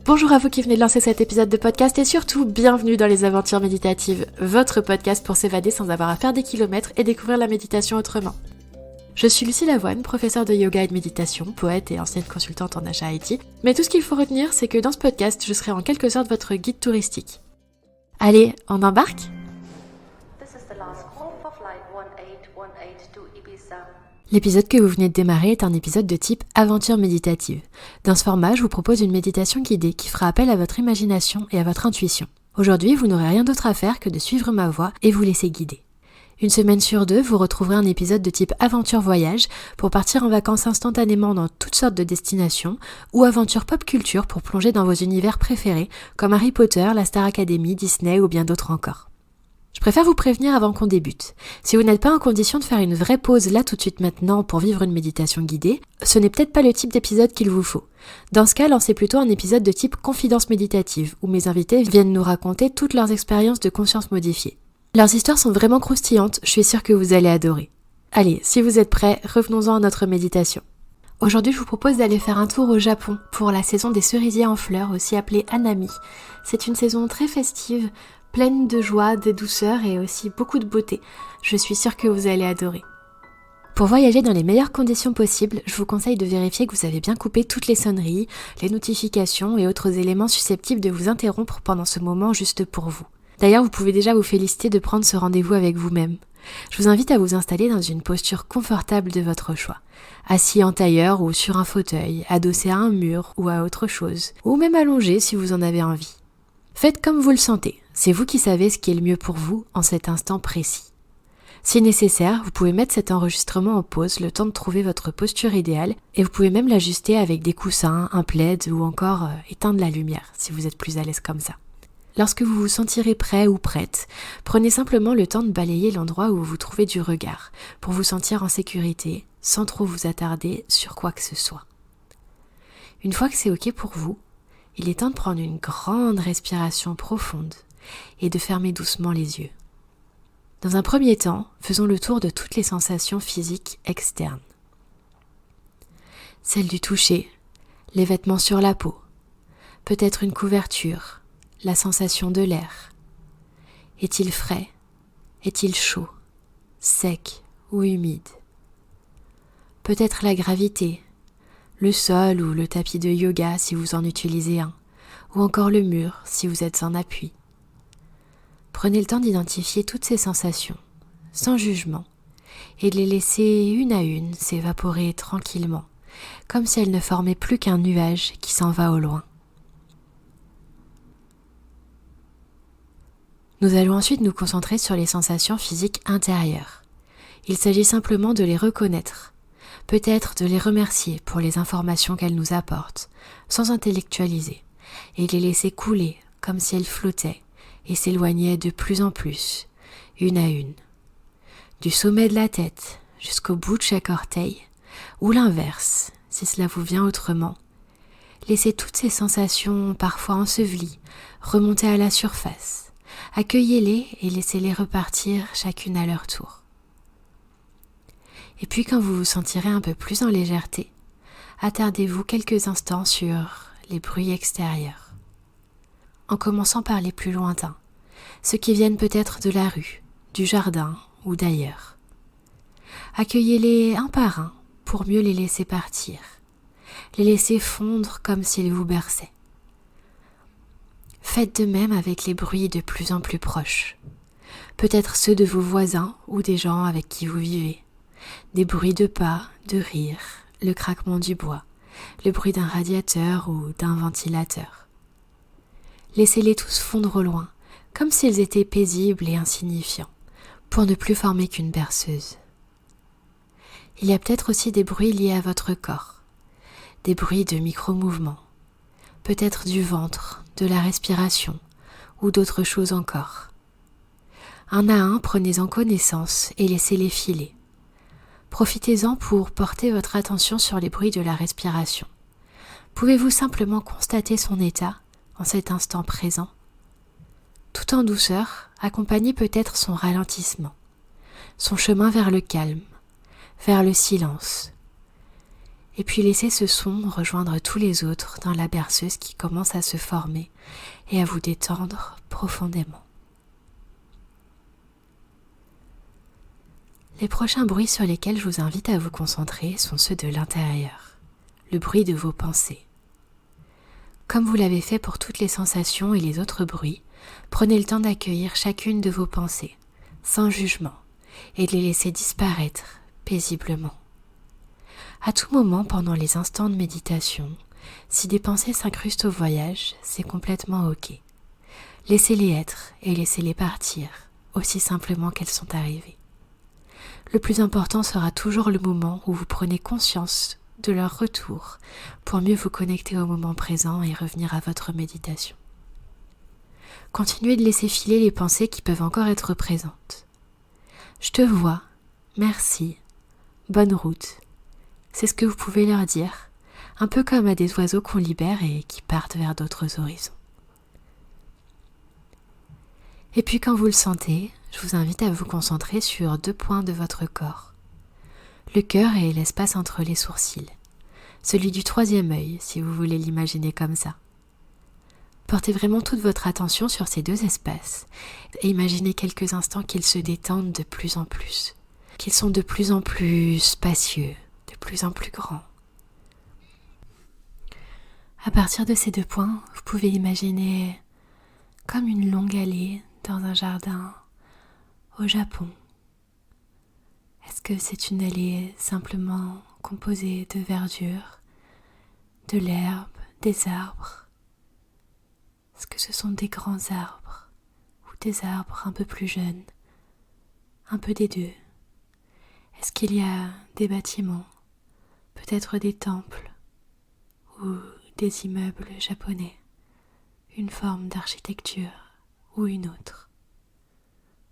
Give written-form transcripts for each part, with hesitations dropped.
Bonjour à vous qui venez de lancer cet épisode de podcast et surtout bienvenue dans les Aventures Méditatives, votre podcast pour s'évader sans avoir à faire des kilomètres et découvrir la méditation autrement. Je suis Lucie Lavoine, professeure de yoga et de méditation, poète et ancienne consultante en achat IT, mais tout ce qu'il faut retenir c'est que dans ce podcast je serai en quelque sorte votre guide touristique. Allez, on embarque ? L'épisode que vous venez de démarrer est un épisode de type aventure méditative. Dans ce format, je vous propose une méditation guidée qui fera appel à votre imagination et à votre intuition. Aujourd'hui, vous n'aurez rien d'autre à faire que de suivre ma voix et vous laisser guider. Une semaine sur deux, vous retrouverez un épisode de type aventure voyage pour partir en vacances instantanément dans toutes sortes de destinations ou aventure pop culture pour plonger dans vos univers préférés comme Harry Potter, la Star Academy, Disney ou bien d'autres encore. Je préfère vous prévenir avant qu'on débute. Si vous n'êtes pas en condition de faire une vraie pause là tout de suite maintenant pour vivre une méditation guidée, ce n'est peut-être pas le type d'épisode qu'il vous faut. Dans ce cas, lancez plutôt un épisode de type confidence méditative, où mes invités viennent nous raconter toutes leurs expériences de conscience modifiée. Leurs histoires sont vraiment croustillantes, je suis sûre que vous allez adorer. Allez, si vous êtes prêts, revenons-en à notre méditation. Aujourd'hui, je vous propose d'aller faire un tour au Japon pour la saison des cerisiers en fleurs, aussi appelée Hanami. C'est une saison très festive, pleine de joie, de douceur et aussi beaucoup de beauté. Je suis sûre que vous allez adorer. Pour voyager dans les meilleures conditions possibles, je vous conseille de vérifier que vous avez bien coupé toutes les sonneries, les notifications et autres éléments susceptibles de vous interrompre pendant ce moment juste pour vous. D'ailleurs, vous pouvez déjà vous féliciter de prendre ce rendez-vous avec vous-même. Je vous invite à vous installer dans une posture confortable de votre choix. Assis en tailleur ou sur un fauteuil, adossé à un mur ou à autre chose, ou même allongé si vous en avez envie. Faites comme vous le sentez, c'est vous qui savez ce qui est le mieux pour vous en cet instant précis. Si nécessaire, vous pouvez mettre cet enregistrement en pause le temps de trouver votre posture idéale et vous pouvez même l'ajuster avec des coussins, un plaid ou encore éteindre la lumière si vous êtes plus à l'aise comme ça. Lorsque vous vous sentirez prêt ou prête, prenez simplement le temps de balayer l'endroit où vous vous trouvez du regard pour vous sentir en sécurité sans trop vous attarder sur quoi que ce soit. Une fois que c'est OK pour vous, il est temps de prendre une grande respiration profonde et de fermer doucement les yeux. Dans un premier temps, faisons le tour de toutes les sensations physiques externes. Celles du toucher, les vêtements sur la peau, peut-être une couverture, la sensation de l'air. Est-il frais? Est-il chaud? Sec ou humide? Peut-être la gravité, le sol ou le tapis de yoga si vous en utilisez un, ou encore le mur si vous êtes en appui. Prenez le temps d'identifier toutes ces sensations, sans jugement, et de les laisser une à une s'évaporer tranquillement, comme si elles ne formaient plus qu'un nuage qui s'en va au loin. Nous allons ensuite nous concentrer sur les sensations physiques intérieures. Il s'agit simplement de les reconnaître, peut-être de les remercier pour les informations qu'elles nous apportent, sans intellectualiser, et les laisser couler comme si elles flottaient et s'éloignaient de plus en plus, une à une. Du sommet de la tête jusqu'au bout de chaque orteil, ou l'inverse, si cela vous vient autrement. Laissez toutes ces sensations parfois ensevelies remonter à la surface. Accueillez-les et laissez-les repartir chacune à leur tour. Et puis quand vous vous sentirez un peu plus en légèreté, attardez-vous quelques instants sur les bruits extérieurs. En commençant par les plus lointains, ceux qui viennent peut-être de la rue, du jardin ou d'ailleurs. Accueillez-les un par un pour mieux les laisser partir, les laisser fondre comme s'ils vous berçaient. Faites de même avec les bruits de plus en plus proches, peut-être ceux de vos voisins ou des gens avec qui vous vivez, des bruits de pas, de rire, le craquement du bois, le bruit d'un radiateur ou d'un ventilateur. Laissez-les tous fondre au loin, comme s'ils étaient paisibles et insignifiants, pour ne plus former qu'une berceuse. Il y a peut-être aussi des bruits liés à votre corps, des bruits de micro-mouvements, peut-être du ventre, de la respiration ou d'autres choses encore. Un à un, prenez-en connaissance et laissez-les filer. Profitez-en pour porter votre attention sur les bruits de la respiration. Pouvez-vous simplement constater son état en cet instant présent? Tout en douceur, accompagnez peut-être son ralentissement, son chemin vers le calme, vers le silence. Et puis laissez ce son rejoindre tous les autres dans la berceuse qui commence à se former et à vous détendre profondément. Les prochains bruits sur lesquels je vous invite à vous concentrer sont ceux de l'intérieur, le bruit de vos pensées. Comme vous l'avez fait pour toutes les sensations et les autres bruits, prenez le temps d'accueillir chacune de vos pensées, sans jugement, et de les laisser disparaître paisiblement. À tout moment pendant les instants de méditation, si des pensées s'incrustent au voyage, c'est complètement ok. Laissez-les être et laissez-les partir, aussi simplement qu'elles sont arrivées. Le plus important sera toujours le moment où vous prenez conscience de leur retour pour mieux vous connecter au moment présent et revenir à votre méditation. Continuez de laisser filer les pensées qui peuvent encore être présentes. Je te vois, merci, bonne route. C'est ce que vous pouvez leur dire, un peu comme à des oiseaux qu'on libère et qui partent vers d'autres horizons. Et puis quand vous le sentez, je vous invite à vous concentrer sur 2 points de votre corps. Le cœur et l'espace entre les sourcils, celui du 3e œil si vous voulez l'imaginer comme ça. Portez vraiment toute votre attention sur ces 2 espaces et imaginez quelques instants qu'ils se détendent de plus en plus, qu'ils sont de plus en plus spacieux, de plus en plus grands. À partir de ces 2 points, vous pouvez imaginer comme une longue allée dans un jardin au Japon. Est-ce que c'est une allée simplement composée de verdure, de l'herbe, des arbres? Est-ce que ce sont des grands arbres ou des arbres un peu plus jeunes? Un peu des deux. Est-ce qu'il y a des bâtiments, peut-être des temples ou des immeubles japonais, une forme d'architecture ou une autre,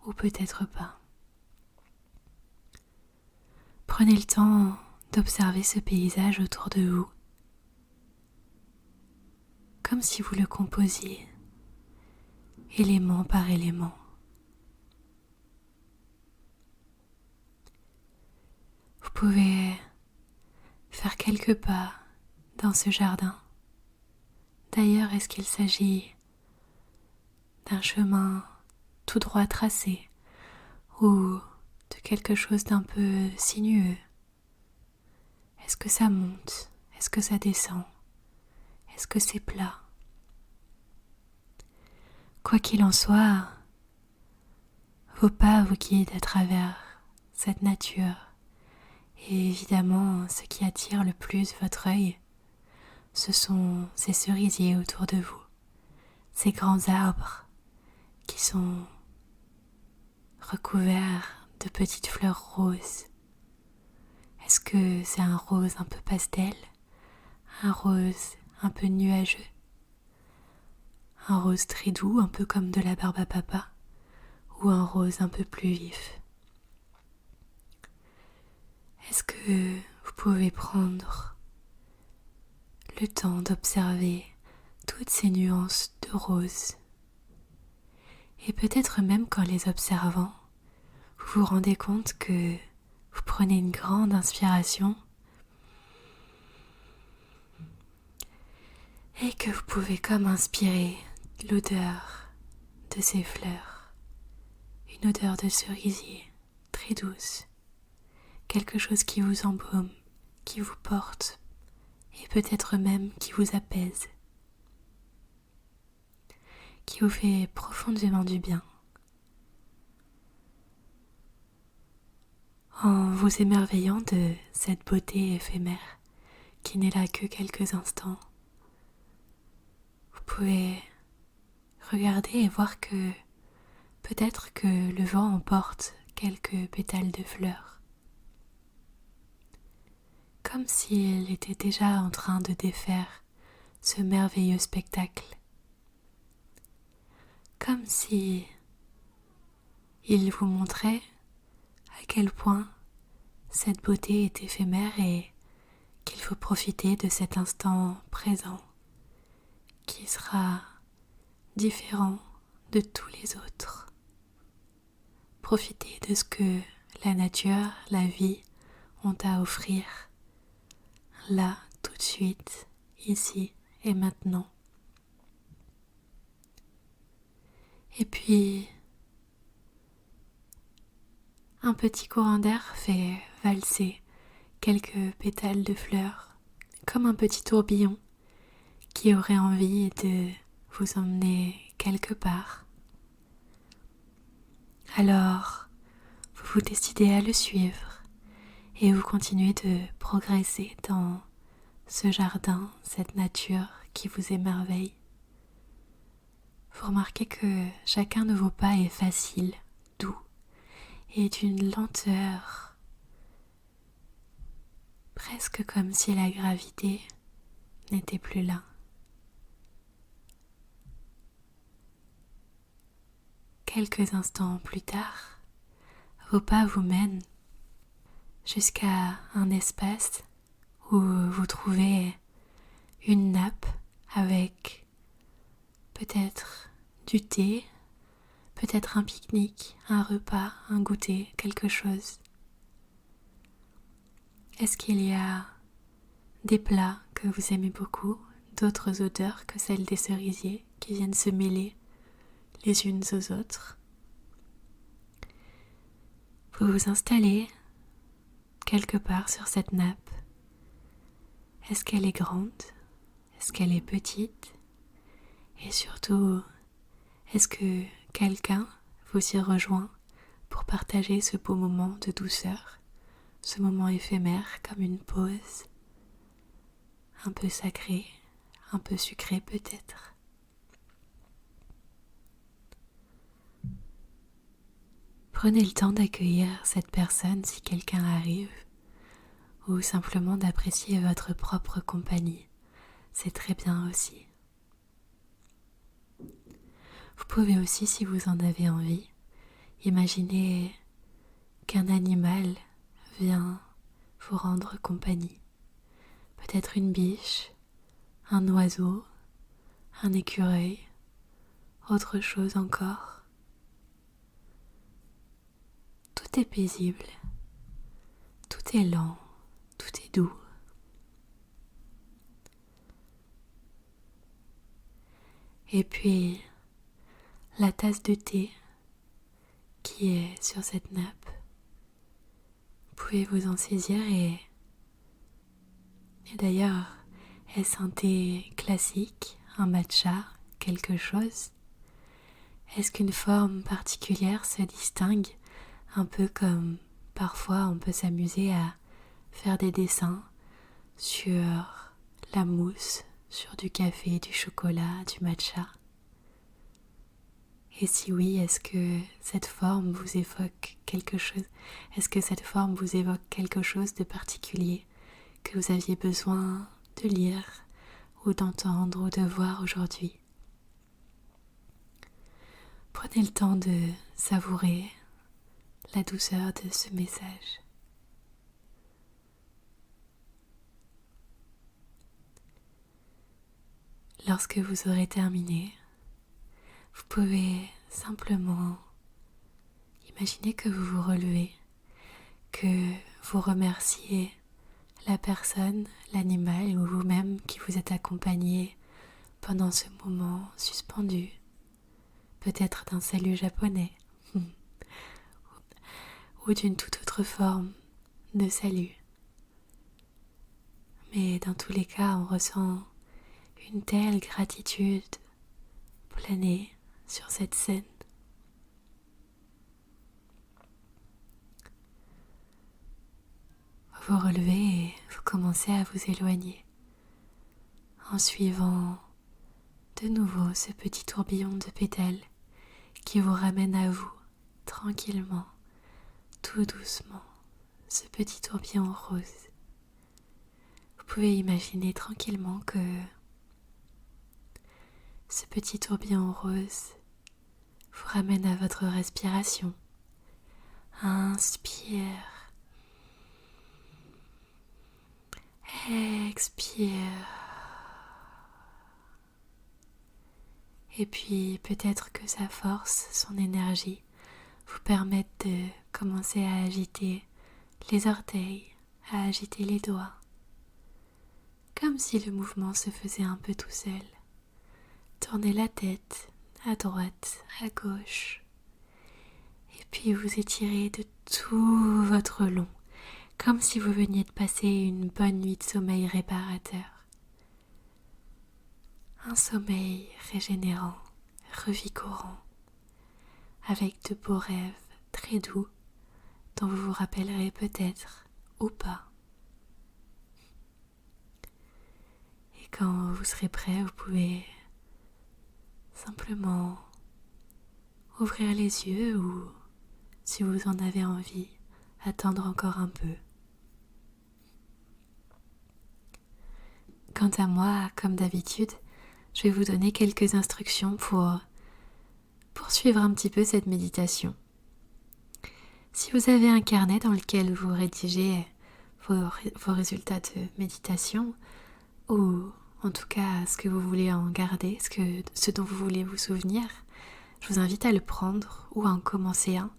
ou peut-être pas? Prenez le temps d'observer ce paysage autour de vous, comme si vous le composiez, élément par élément. Vous pouvez faire quelques pas dans ce jardin. D'ailleurs, est-ce qu'il s'agit d'un chemin tout droit tracé ou de quelque chose d'un peu sinueux? Est-ce que ça monte? Est-ce que ça descend? Est-ce que c'est plat? Quoi qu'il en soit, vos pas vous guident à travers cette nature. Et évidemment, ce qui attire le plus votre œil, ce sont ces cerisiers autour de vous, ces grands arbres qui sont recouverts de petites fleurs roses. Est-ce que c'est un rose un peu pastel, un rose un peu nuageux, un rose très doux, un peu comme de la barbe à papa, ou un rose un peu plus vif? Est-ce que vous pouvez prendre le temps d'observer toutes ces nuances de rose? Et peut-être même qu'en les observant, vous vous rendez compte que vous prenez une grande inspiration et que vous pouvez comme inspirer l'odeur de ces fleurs, une odeur de cerisier très douce, quelque chose qui vous embaume, qui vous porte et peut-être même qui vous apaise, qui vous fait profondément du bien. En vous émerveillant de cette beauté éphémère qui n'est là que quelques instants, vous pouvez regarder et voir que peut-être que le vent emporte quelques pétales de fleurs, comme s'il était déjà en train de défaire ce merveilleux spectacle, comme si il vous montrait à quel point cette beauté est éphémère et qu'il faut profiter de cet instant présent qui sera différent de tous les autres. Profitez de ce que la nature, la vie ont à offrir, là, tout de suite, ici et maintenant. Et puis, un petit courant d'air fait valser quelques pétales de fleurs, comme un petit tourbillon qui aurait envie de vous emmener quelque part. Alors, vous vous décidez à le suivre et vous continuez de progresser dans ce jardin, cette nature qui vous émerveille. Vous remarquez que chacun de vos pas est facile, doux et d'une lenteur, presque comme si la gravité n'était plus là. Quelques instants plus tard, vos pas vous mènent jusqu'à un espace où vous trouvez une nappe avec peut-être du thé, peut-être un pique-nique, un repas, un goûter, quelque chose. Est-ce qu'il y a des plats que vous aimez beaucoup, d'autres odeurs que celles des cerisiers qui viennent se mêler les unes aux autres? Vous vous installez quelque part sur cette nappe. Est-ce qu'elle est grande? Est-ce qu'elle est petite? Et surtout, est-ce que quelqu'un vous y rejoint pour partager ce beau moment de douceur, ce moment éphémère comme une pause, un peu sacré, un peu sucré peut-être? Prenez le temps d'accueillir cette personne si quelqu'un arrive, ou simplement d'apprécier votre propre compagnie. C'est très bien aussi. Vous pouvez aussi, si vous en avez envie, imaginer qu'un animal vient vous rendre compagnie. Peut-être une biche, un oiseau, un écureuil, autre chose encore. Tout est paisible, tout est lent, tout est doux. Et puis, la tasse de thé qui est sur cette nappe, vous pouvez vous en saisir et d'ailleurs, est-ce un thé classique, un matcha, quelque chose? Est-ce qu'une forme particulière se distingue, un peu comme parfois on peut s'amuser à faire des dessins sur la mousse, sur du café, du chocolat, du matcha? Et si oui, est-ce que cette forme vous évoque quelque chose? Est-ce que cette forme vous évoque quelque chose de particulier que vous aviez besoin de lire ou d'entendre ou de voir aujourd'hui? Prenez le temps de savourer la douceur de ce message. Lorsque vous aurez terminé, vous pouvez simplement imaginer que vous vous relevez, que vous remerciez la personne, l'animal ou vous-même qui vous êtes accompagné pendant ce moment suspendu, peut-être d'un salut japonais ou d'une toute autre forme de salut. Mais dans tous les cas, on ressent une telle gratitude planer sur cette scène. Vous vous relevez et vous commencez à vous éloigner en suivant de nouveau ce petit tourbillon de pétales qui vous ramène à vous tranquillement, tout doucement, ce petit tourbillon rose. Vous pouvez imaginer tranquillement que ce petit tourbillon rose vous ramène à votre respiration. Inspire. Expire. Et puis peut-être que sa force, son énergie, vous permettent de commencer à agiter les orteils, à agiter les doigts, comme si le mouvement se faisait un peu tout seul. Tournez la tête à droite, à gauche, et puis vous étirez de tout votre long, comme si vous veniez de passer une bonne nuit de sommeil réparateur. Un sommeil régénérant, revigorant, avec de beaux rêves très doux dont vous vous rappellerez peut-être ou pas. Et quand vous serez prêt, vous pouvez simplement ouvrir les yeux ou, si vous en avez envie, attendre encore un peu. Quant à moi, comme d'habitude, je vais vous donner quelques instructions pour poursuivre un petit peu cette méditation. Si vous avez un carnet dans lequel vous rédigez vos résultats de méditation, ou en tout cas ce que vous voulez en garder, ce dont vous voulez vous souvenir, je vous invite à le prendre ou à en commencer un.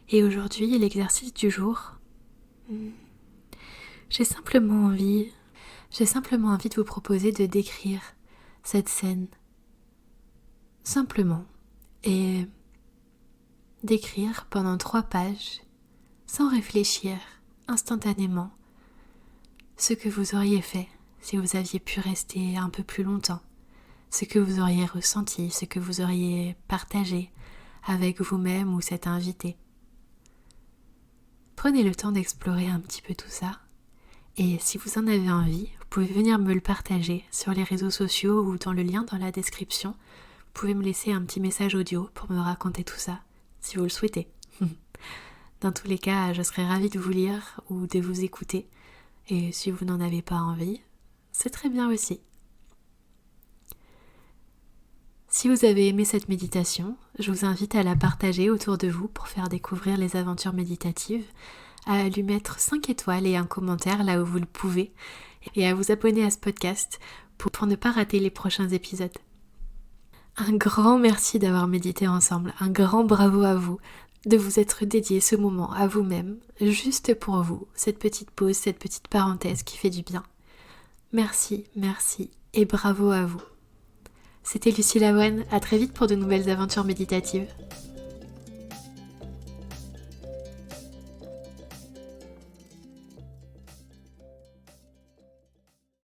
Et aujourd'hui, l'exercice du jour, j'ai simplement envie de vous proposer de décrire cette scène. Simplement. Et d'écrire pendant 3 pages, sans réfléchir, instantanément, ce que vous auriez fait si vous aviez pu rester un peu plus longtemps, ce que vous auriez ressenti, ce que vous auriez partagé avec vous-même ou cet invité. Prenez le temps d'explorer un petit peu tout ça, et si vous en avez envie, vous pouvez venir me le partager sur les réseaux sociaux ou dans le lien dans la description. Vous pouvez me laisser un petit message audio pour me raconter tout ça, si vous le souhaitez. Dans tous les cas, je serais ravie de vous lire ou de vous écouter. Et si vous n'en avez pas envie, c'est très bien aussi. Si vous avez aimé cette méditation, je vous invite à la partager autour de vous pour faire découvrir les aventures méditatives, à lui mettre 5 étoiles et un commentaire là où vous le pouvez, et à vous abonner à ce podcast pour ne pas rater les prochains épisodes. Un grand merci d'avoir médité ensemble, un grand bravo à vous, de vous être dédié ce moment à vous-même, juste pour vous, cette petite pause, cette petite parenthèse qui fait du bien. Merci, merci et bravo à vous. C'était Lucie Lavoine, à très vite pour de nouvelles aventures méditatives.